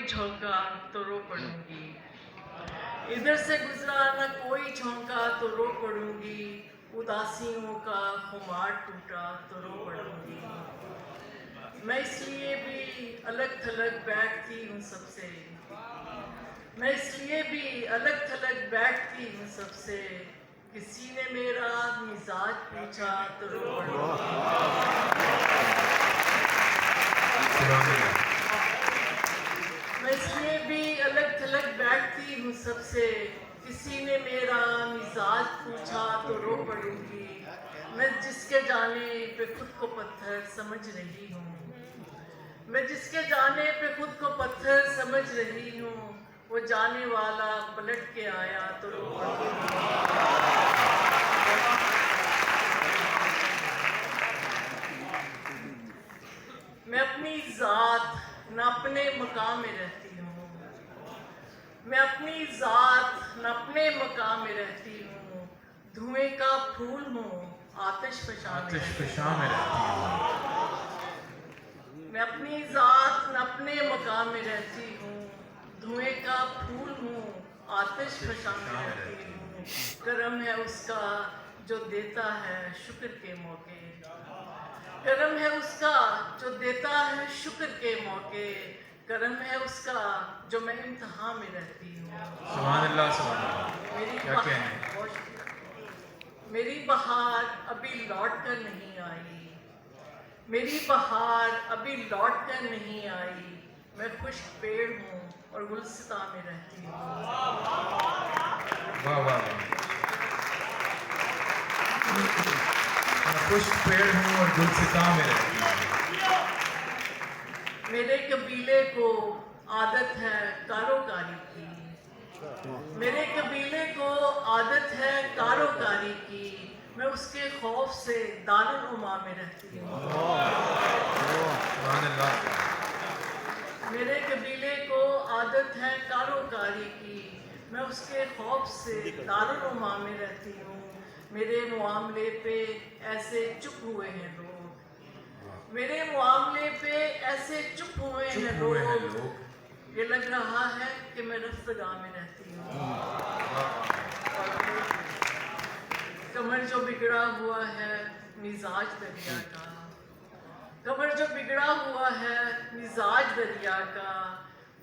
झोंका तो रो पड़ूंगी, इधर से गुजरा न कोई झोंका तो रो पड़ूंगी, उदासियों का खुमार टूटा तो रो पड़ूंगी। मैं इसलिए भी अलग थलग बैठती हूँ सबसे, मैं इसलिए भी अलग थलग बैठती हूँ सबसे, किसी ने मेरा मिजाज पूछा तो रो पड़ूंगी। मैं इसलिए भी अलग थलग बैठती हूँ सबसे, किसी ने मेरा मिजाज पूछा तो रो पड़ूंगी। मैं जिसके जाने पे खुद को पत्थर समझ रही हूँ, मैं जिसके जाने पे खुद को पत्थर समझ रही हूँ, वो जाने वाला पलट के आया तो रो पड़ूंगी। मैं अपनी जात न अपने मकाम में रहती हूँ, मैं अपनी जात न अपने मकाम में रहती हूँ, धुएं का फूल हूँ आतिश फशां में रहती हूँ। मैं अपनी जात न अपने मकाम में रहती हूँ, धुएं का फूल हूँ आतिश फशां में रहती हूँ। करम है उसका जो देता है शुक्र के मौके, करम है उसका जो देता है शुक्र के मौके, करम है उसका जो मैं इम्तिहान में रहती हूँ। सुभान अल्लाह, सुभान अल्लाह। क्या कहने? मेरी बहार अभी लौट कर नहीं आई, मेरी बहार अभी लौट कर नहीं आई, मैं खुश्क पेड़ हूँ और गुलसिता में रहती हूँ। वाह वाह, मैं खुश्क पेड़ हूँ और गुलसिता में रहती हूँ। मेरे कबीले को आदत है कारोकारी की, मेरे कबीले को आदत है कारोकारी की, मैं उसके खौफ से दारुल उमा में रहती हूँ। मेरे कबीले को आदत है कारोकारी की, मैं उसके खौफ से दारुल उमा में रहती हूँ। मेरे मुआमले पे ऐसे चुप हुए हैं लोग, मेरे मुआमले पे ऐसे चुप हुए हैं लोग, ये लग रहा है कि मैं रफ्तगाह में रहती हूँ। कमर जो बिगड़ा हुआ है मिजाज दरिया का, कमर जो बिगड़ा हुआ है मिजाज दरिया का,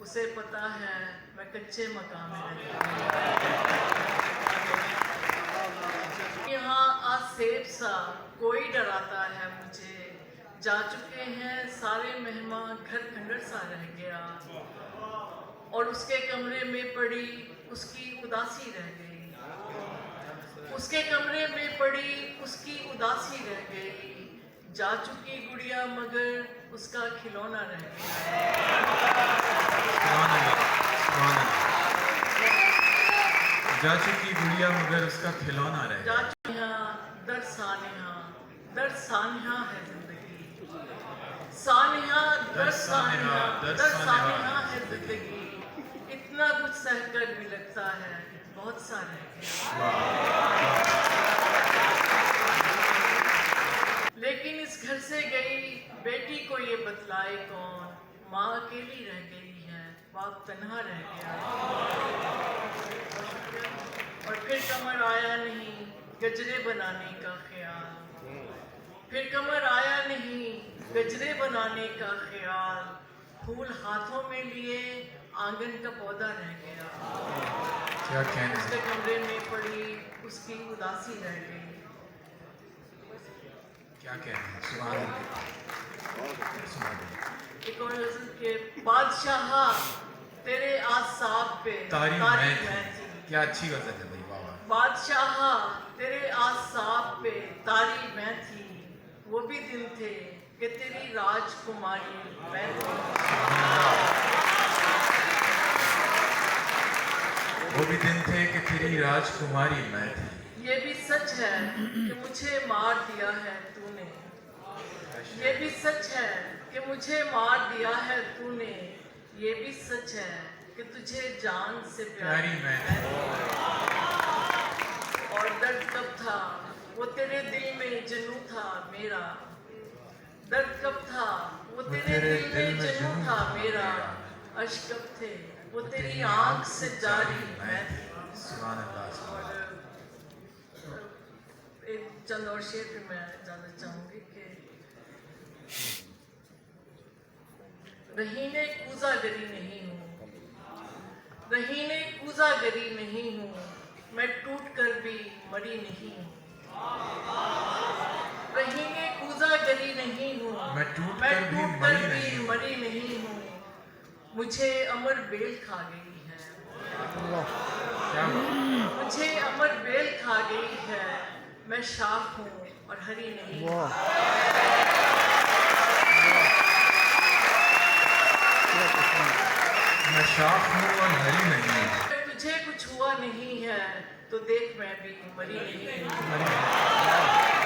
उसे पता है मैं कच्चे मकान में रहती हूँ। यहाँ आसेब सा कोई डराता है मुझे, जा चुके हैं सारे मेहमान घर खंडर सा रह गया, और उसके कमरे में पड़ी उसकी उदासी रह गई, उसके कमरे में पड़ी उसकी उदासी रह गई, जा चुकी गुड़िया मगर उसका खिलौना रह गया। जा चुकी गुड़िया मगर उसका खिलौना रह गया। जा चुकी दर सानिहा है जिंदगी, सानिहा दर सानिहा है जिंदगी, इतना कुछ सहकर भी लगता है बहुत सा रह गया। लेकिन इस घर से गई बेटी को ये बतलाए कौन, माँ अकेली रह गई है बाप तन्हा रह गया। और फिर कमर आया नहीं गजरे बनाने का ख्याल, फिर कमर आया नहीं गजरे बनाने का ख्याल, फूल हाथों में लिए आंगन का पौधा रह गया। क्या कहने? उसके कमरे में पड़ी उसकी उदासी रह गई। क्या कहने? सुभान अल्लाह। एक और गज़ल के बादशाह तेरे आसाब पे तारीफ मैं थी। क्या अच्छी गज़ल है भाई, वाह वाह। बादशाह तेरे आसाब पे तारी मैं थी, वो भी दिन थे कि तेरी राजकुमारी मैं थी। वो भी दिन थे कि तेरी राजकुमारी मैं थी। ये भी सच है कि मुझे मार दिया है तूने, ये भी सच है कि मुझे मार दिया है तूने, ये भी सच है कि तुझे जान से प्यारी मैं थी। और दर्द कब था वो तेरे दिल में जनू था मेरा, दर्द कब था वो तेरे दिल में जनू था मेरा, अश्क कब थे वो तेरी आंख से जारी मैं थी। सुभान अल्लाह। और एक चंद और शेर पे मैं जानना चाहूंगी कि रहीने कूजागरी नहीं हूँ, रहीने कूजागरी नहीं हूँ, मैं टूट कर भी मरी नहीं हूँ। रहीने कूजागरी नहीं हूँ, मैं टूट कर भी मरी नहीं हूँ। मुझे अमर बेल खा गई है, क्या बात। मुझे अमर बेल खा गई है, मैं शाख हूँ और हरी नहीं हूँ। मैं शाख हूँ और हरी नहीं हूँ। तुझे कुछ हुआ नहीं है तो देख मैं भी मरी नहीं हूँ। हरी नहीं।